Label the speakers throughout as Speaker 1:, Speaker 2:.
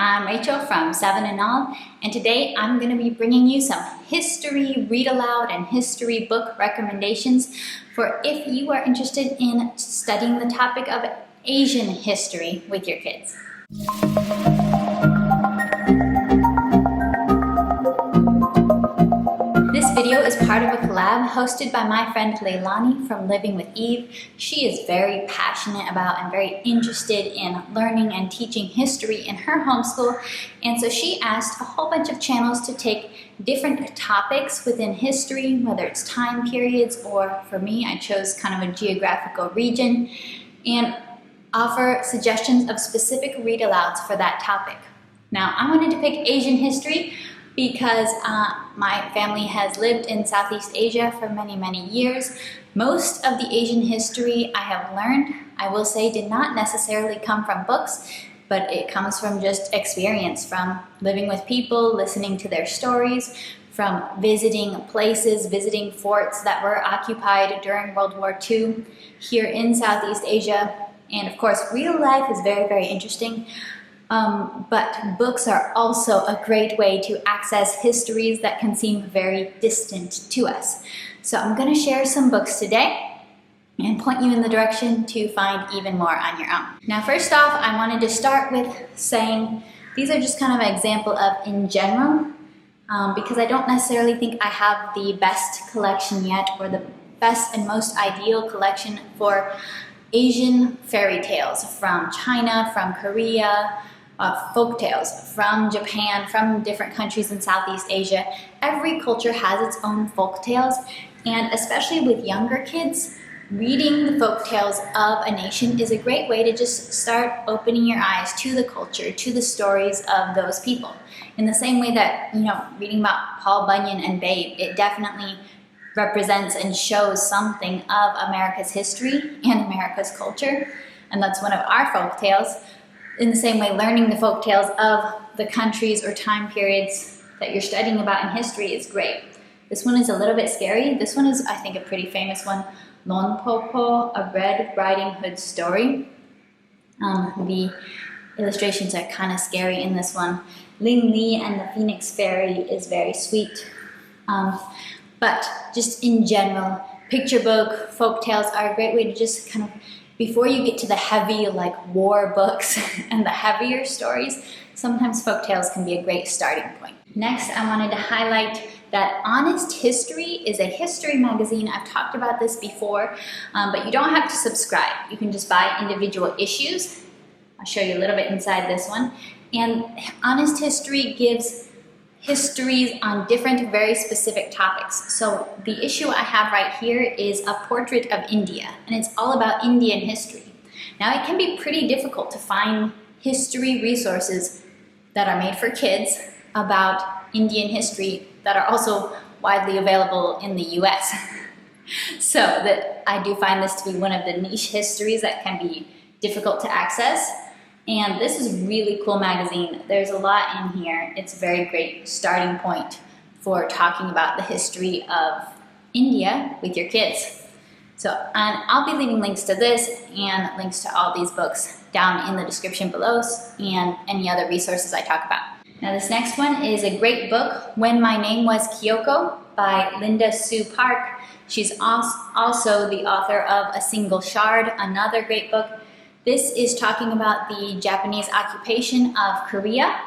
Speaker 1: I'm Rachel from 7 and All, and today I'm going to be bringing you some history read aloud and history book recommendations for if you are interested in studying the topic of Asian history with your kids. This video is part of a collab hosted by my friend Leilani from Living with Eve. She is very passionate about and very interested in learning and teaching history in her homeschool, and so she asked a whole bunch of channels to take different topics within history, whether it's time periods or, for me, I chose kind of a geographical region, and offer suggestions of specific read-alouds for that topic. Now, I wanted to pick Asian history because my family has lived in Southeast Asia for many years. Most of the Asian history I have learned, I will say, did not necessarily come from books, but it comes from just experience, from living with people, listening to their stories, from visiting places, visiting forts that were occupied during World War II here in Southeast Asia. And of course, real life is very interesting. But books are also a great way to access histories that can seem very distant to us. So I'm going to share some books today and point you in the direction to find even more on your own. Now, first off, I wanted to start with saying these are just kind of an example of in general, because I don't necessarily think I have the best collection yet, or the best and most ideal collection for Asian fairy tales from China, from Korea, folktales from Japan, from different countries in Southeast Asia. Every culture has its own folktales, and especially with younger kids, reading the folktales of a nation is a great way to just start opening your eyes to the culture, to the stories of those people. In the same way that, reading about Paul Bunyan and Babe, it definitely represents and shows something of America's history and America's culture, and that's one of our folktales. In the same way, learning the folktales of the countries or time periods that you're studying about in history is great. This one is a little bit scary. This one is, I think, a pretty famous one. Non Popo, A Red Riding Hood Story. The illustrations are kind of scary in this one. Ling Li and the Phoenix Fairy is very sweet. But just in general, picture book folktales are a great way to just kind of, before you get to the heavy, like war books and the heavier stories, sometimes folktales can be a great starting point. Next, I wanted to highlight that Honest History is a history magazine. I've talked about this before, but you don't have to subscribe. You can just buy individual issues. I'll show you a little bit inside this one. And Honest History gives histories on different, very specific topics. So the issue I have right here is a portrait of India, and it's all about Indian history. Now, it can be pretty difficult to find history resources that are made for kids about Indian history that are also widely available in the US. So that I do find this to be one of the niche histories that can be difficult to access. And this is a really cool magazine. There's a lot in here. It's a very great starting point for talking about the history of India with your kids. So I'll be leaving links to this and links to all these books down in the description below, and any other resources I talk about. Now, this next one is a great book, When My Name Was Kyoko by Linda Sue Park. She's also the author of A Single Shard, another great book. This is talking about the Japanese occupation of Korea.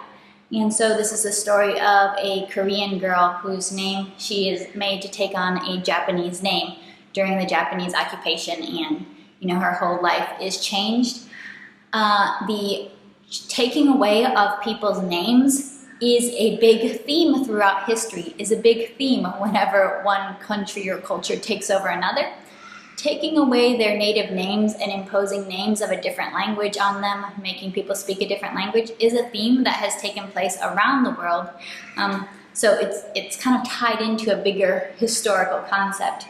Speaker 1: And so this is the story of a Korean girl whose name she is made to take on a Japanese name during the Japanese occupation, and her whole life is changed. The taking away of people's names is a big theme throughout history, is a big theme whenever one country or culture takes over another. Taking away their native names and imposing names of a different language on them, making people speak a different language, is a theme that has taken place around the world. So it's kind of tied into a bigger historical concept.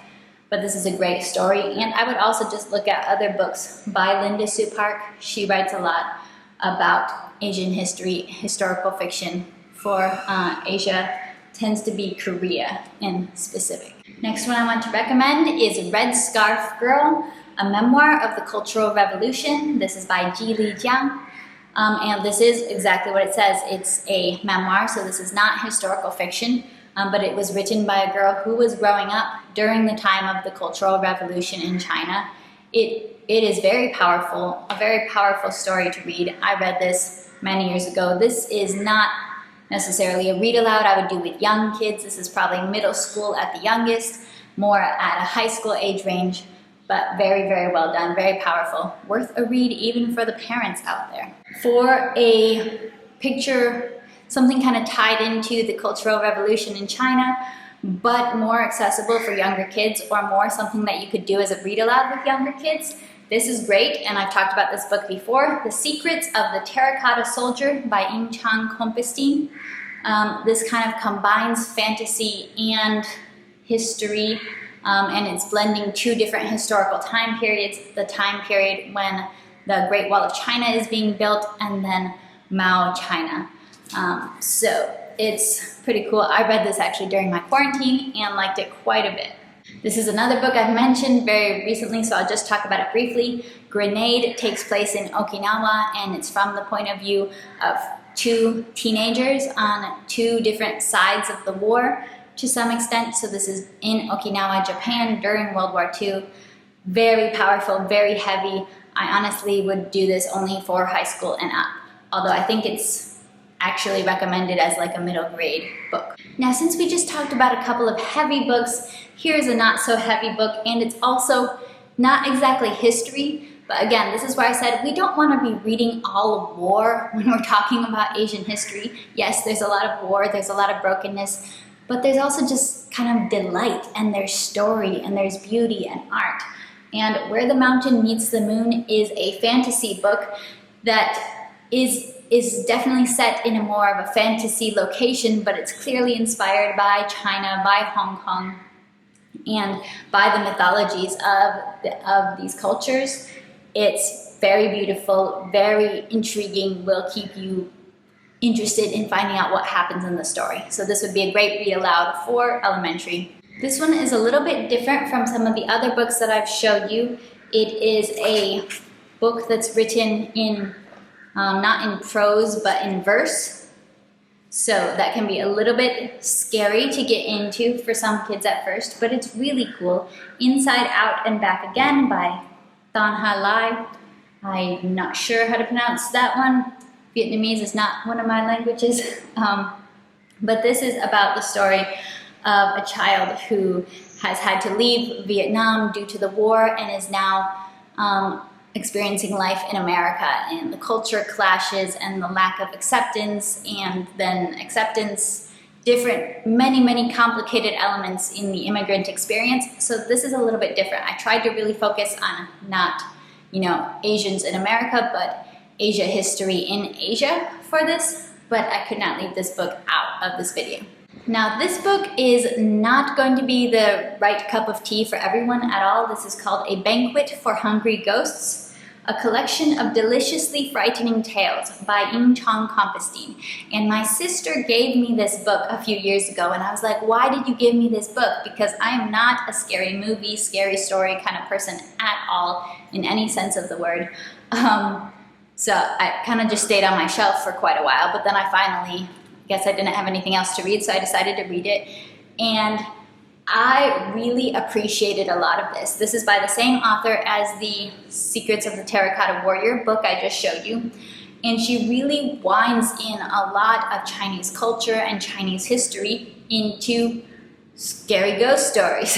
Speaker 1: But this is a great story, and I would also just look at other books by Linda Sue Park. She writes a lot about Asian history, historical fiction for Asia. Tends to be Korea in specific. Next one I want to recommend is Red Scarf Girl, a memoir of the Cultural Revolution. This is by Ji Li Jiang. And this is exactly what it says. It's a memoir, so this is not historical fiction, but it was written by a girl who was growing up during the time of the Cultural Revolution in China. It is very powerful, a very powerful story to read. I read this many years ago. This is not necessarily a read aloud I would do with young kids. This is probably middle school at the youngest, more at a high school age range, but very, very well done, very powerful. Worth a read even for the parents out there. For a picture, something kind of tied into the Cultural Revolution in China, but more accessible for younger kids, or more something that you could do as a read aloud with younger kids, this is great, and I've talked about this book before, The Secrets of the Terracotta Soldier by Kompestyne. This kind of combines fantasy and history, and it's blending two different historical time periods, the time period when the Great Wall of China is being built, and then Mao China. So it's pretty cool. I read this actually during my quarantine and liked it quite a bit. This is another book I've mentioned very recently, so I'll just talk about it briefly. Grenade takes place in Okinawa, and it's from the point of view of two teenagers on two different sides of the war to some extent. So this is in Okinawa, Japan during World War II. Very powerful, very heavy. I honestly would do this only for high school and up, although I think it's actually recommended as like a middle grade book. Now, since we just talked about a couple of heavy books, here's a not so heavy book, and it's also not exactly history, but again, this is where I said we don't want to be reading all of war when we're talking about Asian history. Yes, there's a lot of war, there's a lot of brokenness, but there's also just kind of delight, and there's story, and there's beauty and art. And Where the Mountain Meets the Moon is a fantasy book that is definitely set in a more of a fantasy location, but it's clearly inspired by China, by Hong Kong, and by the mythologies of these cultures. It's very beautiful, very intriguing, will keep you interested in finding out what happens in the story. So this would be a great read aloud for elementary. This one is a little bit different from some of the other books that I've showed you. It is a book that's written in not in prose, but in verse. So that can be a little bit scary to get into for some kids at first, but it's really cool. Inside Out and Back Again by Tan Ha Lai. I'm not sure how to pronounce that one. Vietnamese is not one of my languages. But this is about the story of a child who has had to leave Vietnam due to the war and is now experiencing life in America, and the culture clashes and the lack of acceptance, and then acceptance, many complicated elements in the immigrant experience. So this is a little bit different. I tried to really focus on not, Asians in America, but Asia history in Asia for this, but I could not leave this book out of this video. Now, this book is not going to be the right cup of tea for everyone at all. This is called A Banquet for Hungry Ghosts, a collection of deliciously frightening tales by Kompestyne. And my sister gave me this book a few years ago, and I was like, why did you give me this book? Because I am not a scary movie, scary story kind of person at all, in any sense of the word. So I kind of just stayed on my shelf for quite a while, but then I finally, guess I didn't have anything else to read, so I decided to read it. And I really appreciated a lot of this. This is by the same author as the Secrets of the Terracotta Warrior book I just showed you. And she really winds in a lot of Chinese culture and Chinese history into scary ghost stories.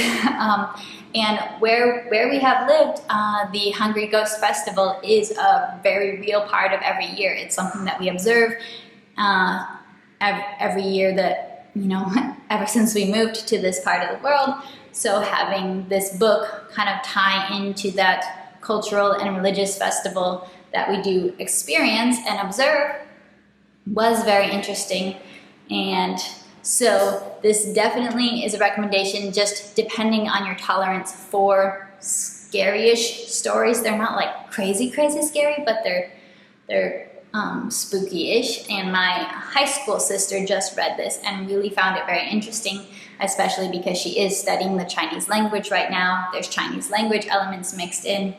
Speaker 1: And where we have lived, the Hungry Ghost Festival is a very real part of every year. It's something that we observe every year that, ever since we moved to this part of the world. So having this book kind of tie into that cultural and religious festival that we do experience and observe was very interesting. And so this definitely is a recommendation, just depending on your tolerance for scary-ish stories. They're not like crazy scary, but they're spooky-ish. And my high school sister just read this and really found it very interesting, especially because she is studying the Chinese language right now. There's Chinese language elements mixed in.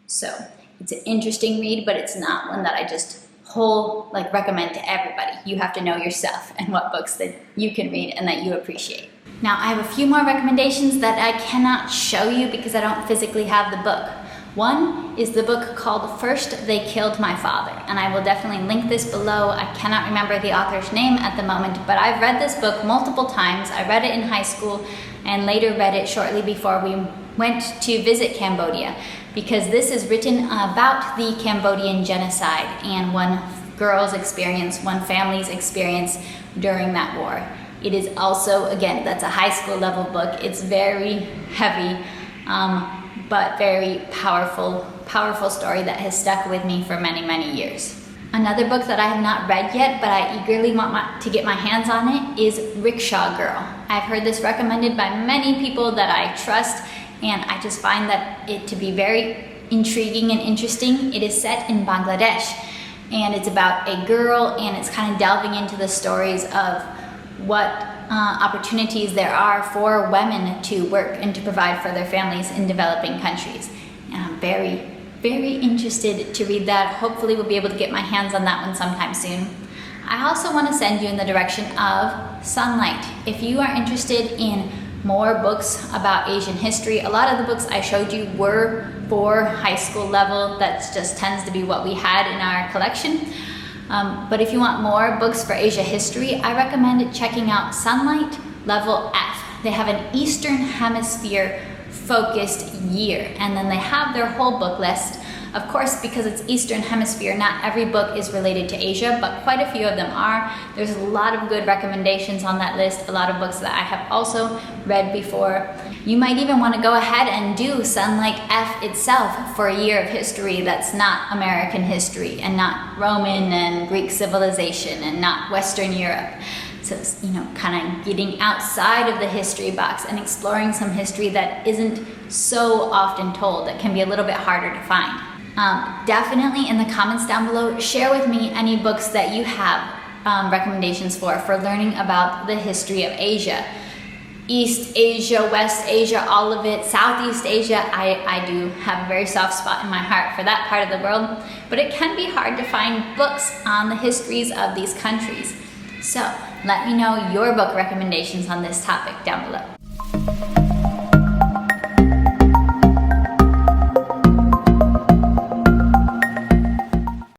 Speaker 1: So it's an interesting read, but it's not one that I just recommend to everybody. You have to know yourself and what books that you can read and that you appreciate. Now, I have a few more recommendations that I cannot show you because I don't physically have the book. One is the book called First They Killed My Father, and I will definitely link this below. I cannot remember the author's name at the moment, but I've read this book multiple times. I read it in high school and later read it shortly before we went to visit Cambodia, because this is written about the Cambodian genocide and one girl's experience, one family's experience during that war. It is also, again, that's a high school level book. It's very heavy, but very powerful story that has stuck with me for many, many years. Another book that I have not read yet, but I eagerly want to get my hands on it, is Rickshaw Girl. I've heard this recommended by many people that I trust, and I just find that it to be very intriguing and interesting. It is set in Bangladesh, and it's about a girl, and it's kind of delving into the stories of what opportunities there are for women to work and to provide for their families in developing countries. And I'm very, very interested to read that. Hopefully we'll be able to get my hands on that one sometime soon. I also want to send you in the direction of Sunlight. If you are interested in more books about Asian history, a lot of the books I showed you were for high school level. That just tends to be what we had in our collection. But if you want more books for Asia history, I recommend checking out Sunlight Level F. They have an Eastern Hemisphere focused year, and then they have their whole book list. Of course, because it's Eastern Hemisphere, not every book is related to Asia, but quite a few of them are. There's a lot of good recommendations on that list, a lot of books that I have also read before. You might even want to go ahead and do Sunlight F itself for a year of history that's not American history and not Roman and Greek civilization and not Western Europe. So, kind of getting outside of the history box and exploring some history that isn't so often told, that can be a little bit harder to find. Definitely in the comments down below, share with me any books that you have recommendations for learning about the history of Asia. East Asia, West Asia, all of it, Southeast Asia. I do have a very soft spot in my heart for that part of the world, but it can be hard to find books on the histories of these countries. So let me know your book recommendations on this topic down below.